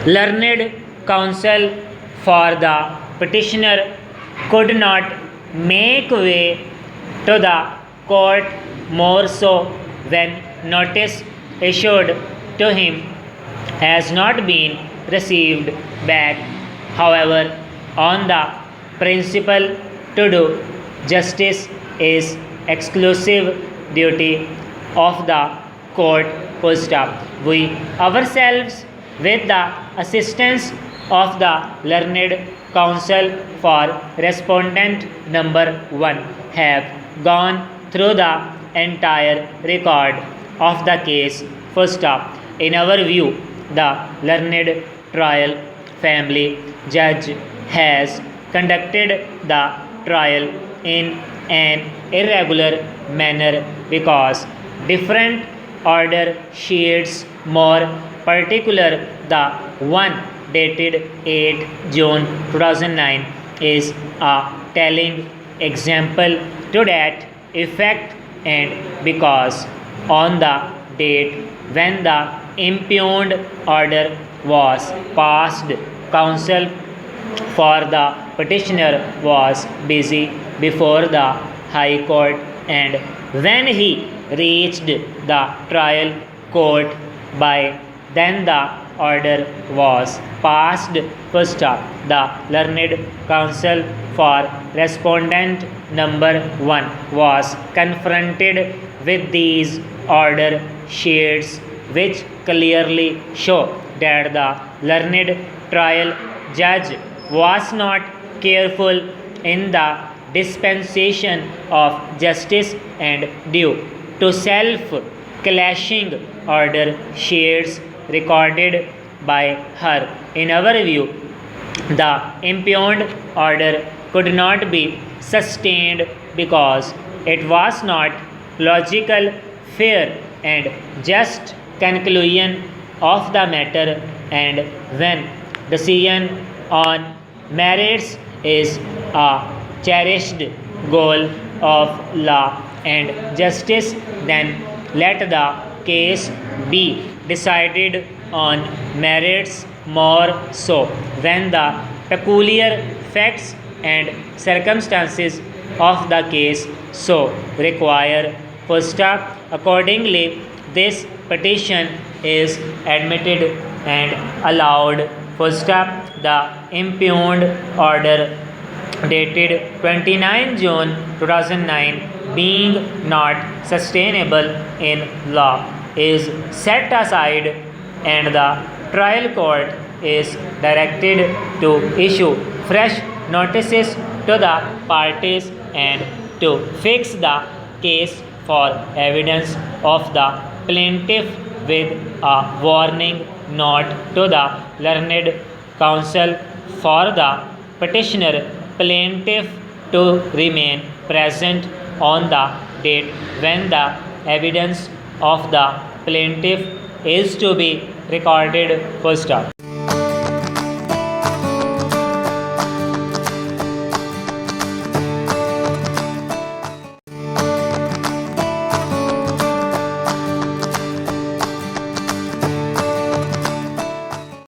learned counsel for the petitioner could not make way to the court, more so when notice issued to him has not been received back. However, on the principle to do justice is exclusive duty of the court, full stop. We ourselves, with the assistance of the learned counsel for respondent number 1, have gone through the entire record of the case, full stop. In our view, the learned trial family judge has conducted the trial in an irregular manner because different order sheets, more particular the one dated 8 June 2009, is a telling example to that effect, and because on the date when the impugned order was passed, counsel for the petitioner was busy before the High Court, and when he reached the trial court, by then the order was passed. First up, the learned counsel for respondent number 1 was confronted with these order sheets, which clearly show that the learned trial judge was not careful in the dispensation of justice and due to self-clashing order sheets recorded by her. In our view, the impugned order could not be sustained because it was not logical, fair, and just conclusion of the matter, and when decision on merits is a cherished goal of law and justice, then let the case be decided on merits, more so when the peculiar facts and circumstances of the case so require. Full stop. Accordingly, this petition is admitted and allowed. Full stop. The impugned order dated 29 June 2009, being not sustainable in law, is set aside, and the trial court is directed to issue fresh notices to the parties and to fix the case for evidence of the plaintiff, with a warning note to the learned counsel for the petitioner plaintiff to remain present on the date when the evidence of the plaintiff is to be recorded. Full stop.